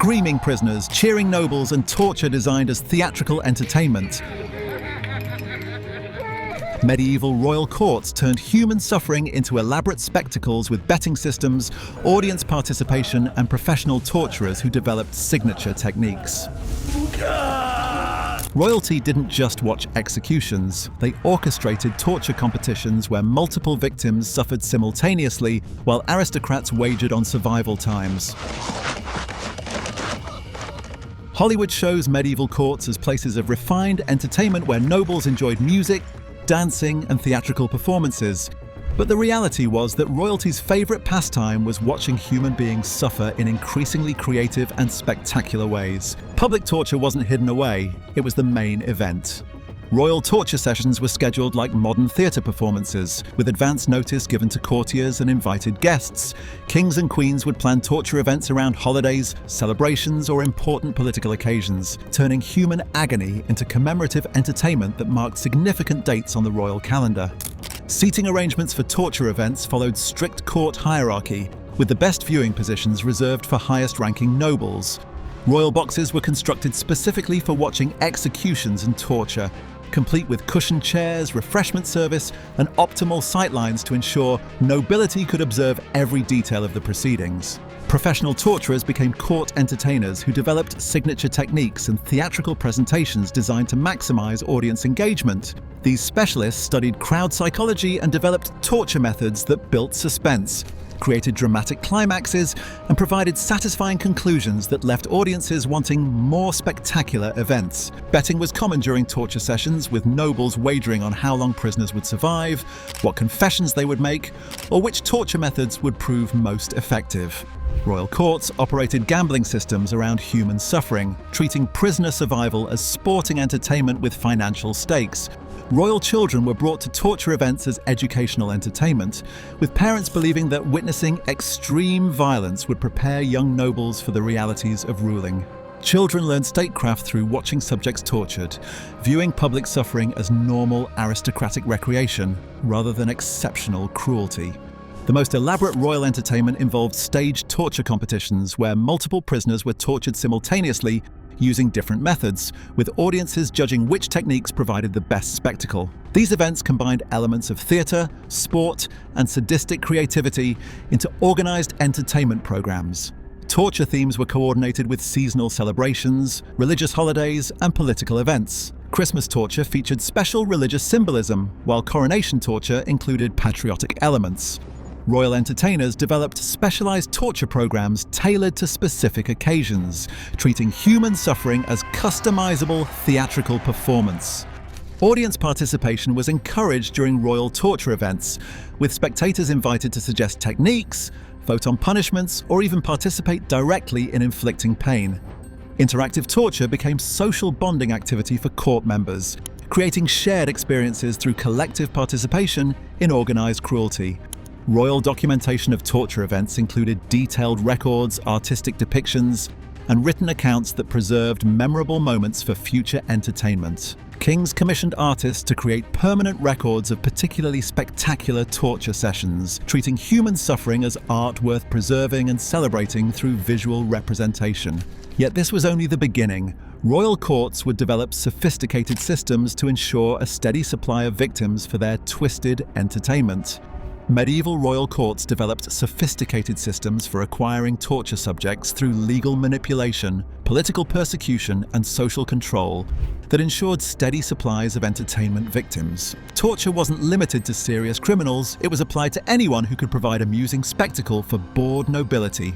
screaming prisoners, cheering nobles, and torture designed as theatrical entertainment. Medieval royal courts turned human suffering into elaborate spectacles with betting systems, audience participation, and professional torturers who developed signature techniques. Royalty didn't just watch executions, they orchestrated torture competitions where multiple victims suffered simultaneously while aristocrats wagered on survival times. Hollywood shows medieval courts as places of refined entertainment where nobles enjoyed music, dancing, and theatrical performances. But the reality was that royalty's favorite pastime was watching human beings suffer in increasingly creative and spectacular ways. Public torture wasn't hidden away, it was the main event. Royal torture sessions were scheduled like modern theatre performances, with advance notice given to courtiers and invited guests. Kings and queens would plan torture events around holidays, celebrations, or important political occasions, turning human agony into commemorative entertainment that marked significant dates on the royal calendar. Seating arrangements for torture events followed strict court hierarchy, with the best viewing positions reserved for highest-ranking nobles. Royal boxes were constructed specifically for watching executions and torture, complete with cushioned chairs, refreshment service, and optimal sightlines to ensure nobility could observe every detail of the proceedings. Professional torturers became court entertainers who developed signature techniques and theatrical presentations designed to maximize audience engagement. These specialists studied crowd psychology and developed torture methods that built suspense, created dramatic climaxes, and provided satisfying conclusions that left audiences wanting more spectacular events. Betting was common during torture sessions, with nobles wagering on how long prisoners would survive, what confessions they would make, or which torture methods would prove most effective. Royal courts operated gambling systems around human suffering, treating prisoner survival as sporting entertainment with financial stakes. Royal children were brought to torture events as educational entertainment, with parents believing that witnessing extreme violence would prepare young nobles for the realities of ruling. Children learned statecraft through watching subjects tortured, viewing public suffering as normal aristocratic recreation rather than exceptional cruelty. The most elaborate royal entertainment involved staged torture competitions where multiple prisoners were tortured simultaneously using different methods, with audiences judging which techniques provided the best spectacle. These events combined elements of theatre, sport, and sadistic creativity into organized entertainment programs. Torture themes were coordinated with seasonal celebrations, religious holidays, and political events. Christmas torture featured special religious symbolism, while coronation torture included patriotic elements. Royal entertainers developed specialized torture programs tailored to specific occasions, treating human suffering as customizable theatrical performance. Audience participation was encouraged during royal torture events, with spectators invited to suggest techniques, vote on punishments, or even participate directly in inflicting pain. Interactive torture became social bonding activity for court members, creating shared experiences through collective participation in organized cruelty. Royal documentation of torture events included detailed records, artistic depictions, and written accounts that preserved memorable moments for future entertainment. Kings commissioned artists to create permanent records of particularly spectacular torture sessions, treating human suffering as art worth preserving and celebrating through visual representation. Yet this was only the beginning. Royal courts would develop sophisticated systems to ensure a steady supply of victims for their twisted entertainment. Medieval royal courts developed sophisticated systems for acquiring torture subjects through legal manipulation, political persecution, and social control that ensured steady supplies of entertainment victims. Torture wasn't limited to serious criminals, it was applied to anyone who could provide amusing spectacle for bored nobility.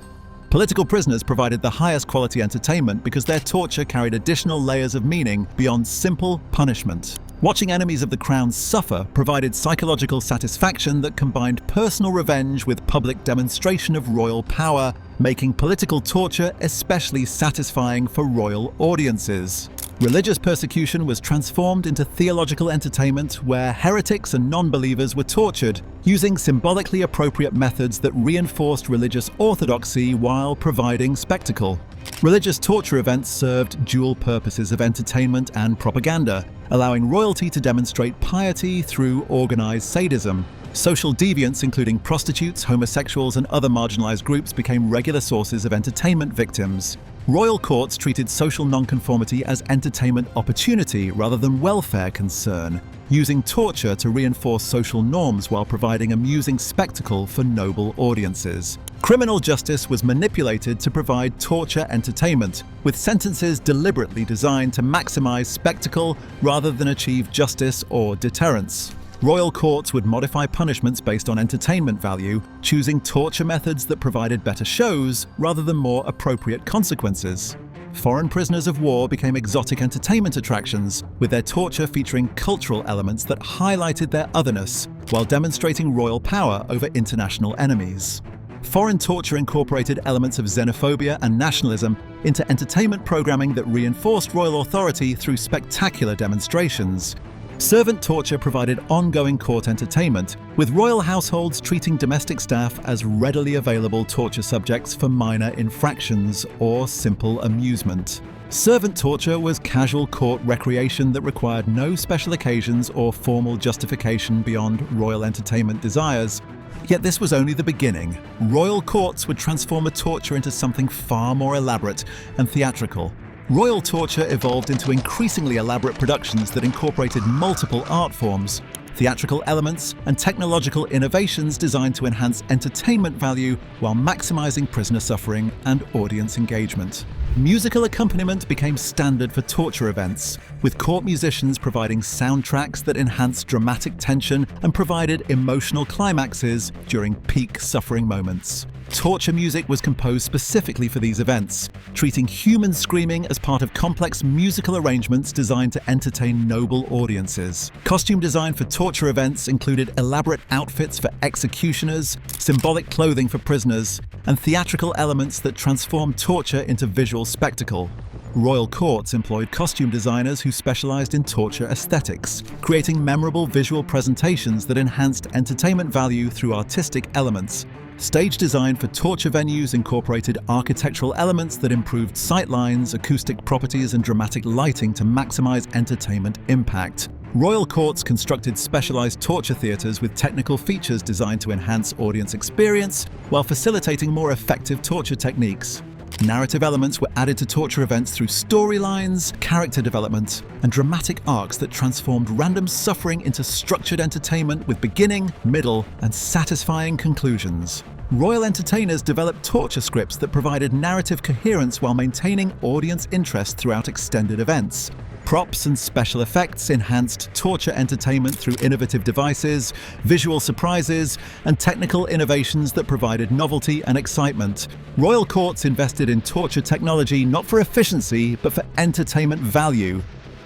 Political prisoners provided the highest quality entertainment because their torture carried additional layers of meaning beyond simple punishment. Watching enemies of the crown suffer provided psychological satisfaction that combined personal revenge with public demonstration of royal power, making political torture especially satisfying for royal audiences. Religious persecution was transformed into theological entertainment where heretics and non-believers were tortured, using symbolically appropriate methods that reinforced religious orthodoxy while providing spectacle. Religious torture events served dual purposes of entertainment and propaganda, allowing royalty to demonstrate piety through organized sadism. Social deviants, including prostitutes, homosexuals, and other marginalized groups, became regular sources of entertainment victims. Royal courts treated social nonconformity as entertainment opportunity rather than welfare concern, using torture to reinforce social norms while providing amusing spectacle for noble audiences. Criminal justice was manipulated to provide torture entertainment, with sentences deliberately designed to maximize spectacle rather than achieve justice or deterrence. Royal courts would modify punishments based on entertainment value, choosing torture methods that provided better shows rather than more appropriate consequences. Foreign prisoners of war became exotic entertainment attractions, with their torture featuring cultural elements that highlighted their otherness while demonstrating royal power over international enemies. Foreign torture incorporated elements of xenophobia and nationalism into entertainment programming that reinforced royal authority through spectacular demonstrations. Servant torture provided ongoing court entertainment, with royal households treating domestic staff as readily available torture subjects for minor infractions or simple amusement. Servant torture was casual court recreation that required no special occasions or formal justification beyond royal entertainment desires. Yet this was only the beginning. Royal courts would transform a torture into something far more elaborate and theatrical. Royal torture evolved into increasingly elaborate productions that incorporated multiple art forms, theatrical elements, and technological innovations designed to enhance entertainment value while maximizing prisoner suffering and audience engagement. Musical accompaniment became standard for torture events, with court musicians providing soundtracks that enhanced dramatic tension and provided emotional climaxes during peak suffering moments. Torture music was composed specifically for these events, treating human screaming as part of complex musical arrangements designed to entertain noble audiences. Costume design for torture events included elaborate outfits for executioners, symbolic clothing for prisoners, and theatrical elements that transformed torture into visual spectacle. Royal courts employed costume designers who specialized in torture aesthetics, creating memorable visual presentations that enhanced entertainment value through artistic elements. Stage design for torture venues incorporated architectural elements that improved sightlines, acoustic properties, and dramatic lighting to maximize entertainment impact. Royal courts constructed specialized torture theaters with technical features designed to enhance audience experience while facilitating more effective torture techniques. Narrative elements were added to torture events through storylines, character development, and dramatic arcs that transformed random suffering into structured entertainment with beginning, middle, and satisfying conclusions. Royal entertainers developed torture scripts that provided narrative coherence while maintaining audience interest throughout extended events. Props and special effects enhanced torture entertainment through innovative devices, visual surprises, and technical innovations that provided novelty and excitement. Royal courts invested in torture technology not for efficiency, but for entertainment value,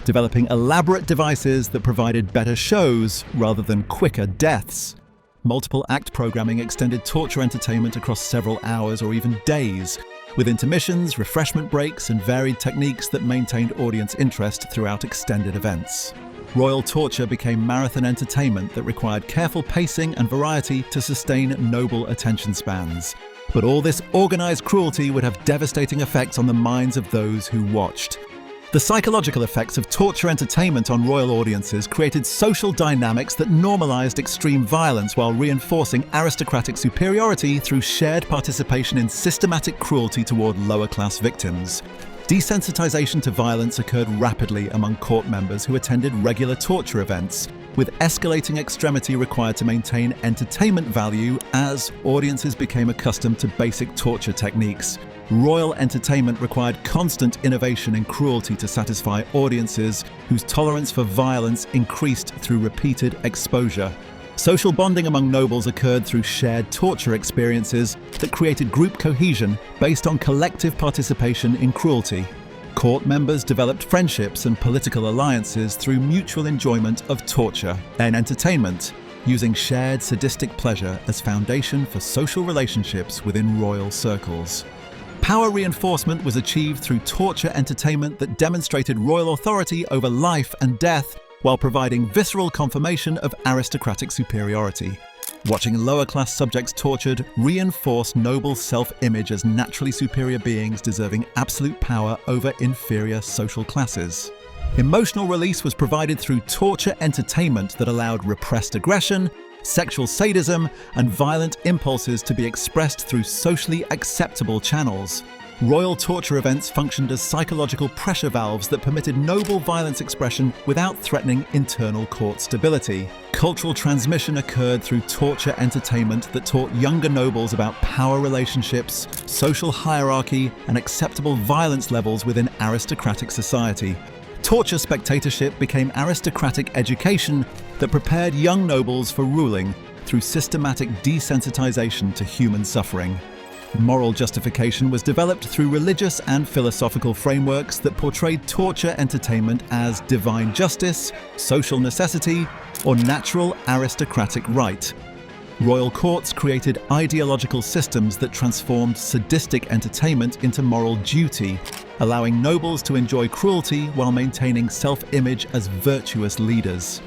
developing elaborate devices that provided better shows rather than quicker deaths. Multiple act programming extended torture entertainment across several hours or even days, with intermissions, refreshment breaks, and varied techniques that maintained audience interest throughout extended events. Royal torture became marathon entertainment that required careful pacing and variety to sustain noble attention spans. But all this organized cruelty would have devastating effects on the minds of those who watched. The psychological effects of torture entertainment on royal audiences created social dynamics that normalized extreme violence while reinforcing aristocratic superiority through shared participation in systematic cruelty toward lower-class victims. Desensitization to violence occurred rapidly among court members who attended regular torture events, with escalating extremity required to maintain entertainment value as audiences became accustomed to basic torture techniques. Royal entertainment required constant innovation in cruelty to satisfy audiences whose tolerance for violence increased through repeated exposure. Social bonding among nobles occurred through shared torture experiences that created group cohesion based on collective participation in cruelty. Court members developed friendships and political alliances through mutual enjoyment of torture and entertainment, using shared sadistic pleasure as foundation for social relationships within royal circles. Power reinforcement was achieved through torture entertainment that demonstrated royal authority over life and death while providing visceral confirmation of aristocratic superiority. Watching lower-class subjects tortured reinforced noble self-image as naturally superior beings deserving absolute power over inferior social classes. Emotional release was provided through torture entertainment that allowed repressed aggression, sexual sadism, and violent impulses to be expressed through socially acceptable channels. Royal torture events functioned as psychological pressure valves that permitted noble violence expression without threatening internal court stability. Cultural transmission occurred through torture entertainment that taught younger nobles about power relationships, social hierarchy, and acceptable violence levels within aristocratic society. Torture spectatorship became aristocratic education that prepared young nobles for ruling through systematic desensitization to human suffering. Moral justification was developed through religious and philosophical frameworks that portrayed torture entertainment as divine justice, social necessity, or natural aristocratic right. Royal courts created ideological systems that transformed sadistic entertainment into moral duty, allowing nobles to enjoy cruelty while maintaining self-image as virtuous leaders.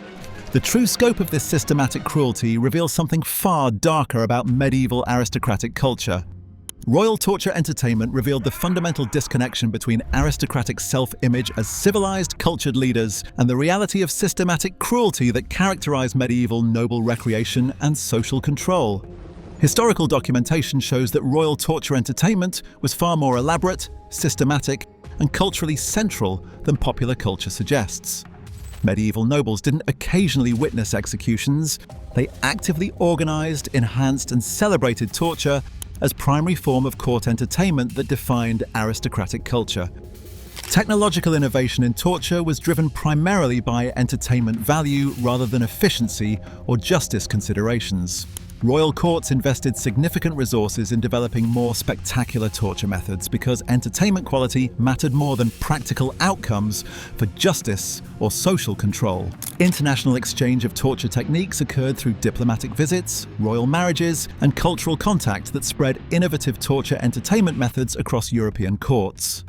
The true scope of this systematic cruelty reveals something far darker about medieval aristocratic culture. Royal torture entertainment revealed the fundamental disconnection between aristocratic self-image as civilized, cultured leaders and the reality of systematic cruelty that characterized medieval noble recreation and social control. Historical documentation shows that royal torture entertainment was far more elaborate, systematic, and culturally central than popular culture suggests. Medieval nobles didn't occasionally witness executions, they actively organized, enhanced, and celebrated torture as primary form of court entertainment that defined aristocratic culture. Technological innovation in torture was driven primarily by entertainment value rather than efficiency or justice considerations. Royal courts invested significant resources in developing more spectacular torture methods because entertainment quality mattered more than practical outcomes for justice or social control. International exchange of torture techniques occurred through diplomatic visits, royal marriages, and cultural contact that spread innovative torture entertainment methods across European courts.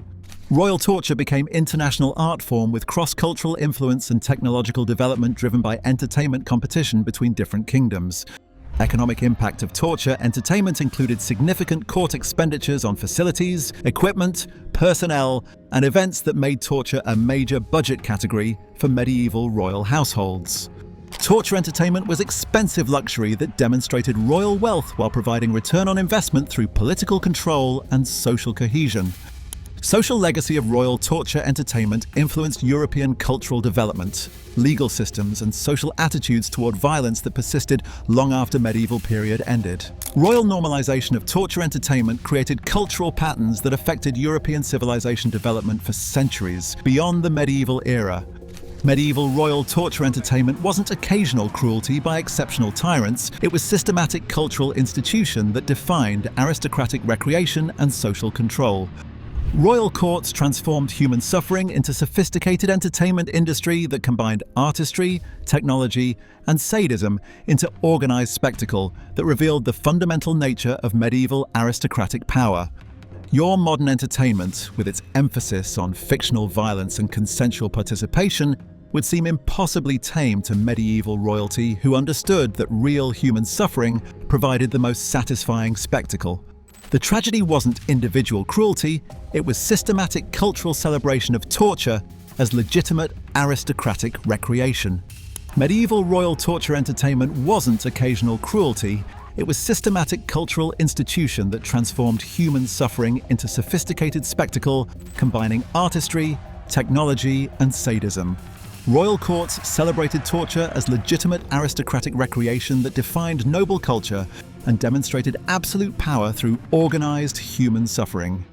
Royal torture became international art form with cross-cultural influence and technological development driven by entertainment competition between different kingdoms. Economic impact of torture entertainment included significant court expenditures on facilities, equipment, personnel, and events that made torture a major budget category for medieval royal households. Torture entertainment was expensive luxury that demonstrated royal wealth while providing return on investment through political control and social cohesion. Social legacy of royal torture entertainment influenced European cultural development, legal systems, and social attitudes toward violence that persisted long after medieval period ended. Royal normalization of torture entertainment created cultural patterns that affected European civilization development for centuries beyond the medieval era. Medieval royal torture entertainment wasn't occasional cruelty by exceptional tyrants, it was systematic cultural institution that defined aristocratic recreation and social control. Royal courts transformed human suffering into sophisticated entertainment industry that combined artistry, technology, and sadism into organized spectacle that revealed the fundamental nature of medieval aristocratic power. Your modern entertainment, with its emphasis on fictional violence and consensual participation, would seem impossibly tame to medieval royalty who understood that real human suffering provided the most satisfying spectacle. The tragedy wasn't individual cruelty, it was systematic cultural celebration of torture as legitimate aristocratic recreation. Medieval royal torture entertainment wasn't occasional cruelty, it was systematic cultural institution that transformed human suffering into sophisticated spectacle, combining artistry, technology, and sadism. Royal courts celebrated torture as legitimate aristocratic recreation that defined noble culture and demonstrated absolute power through organized human suffering.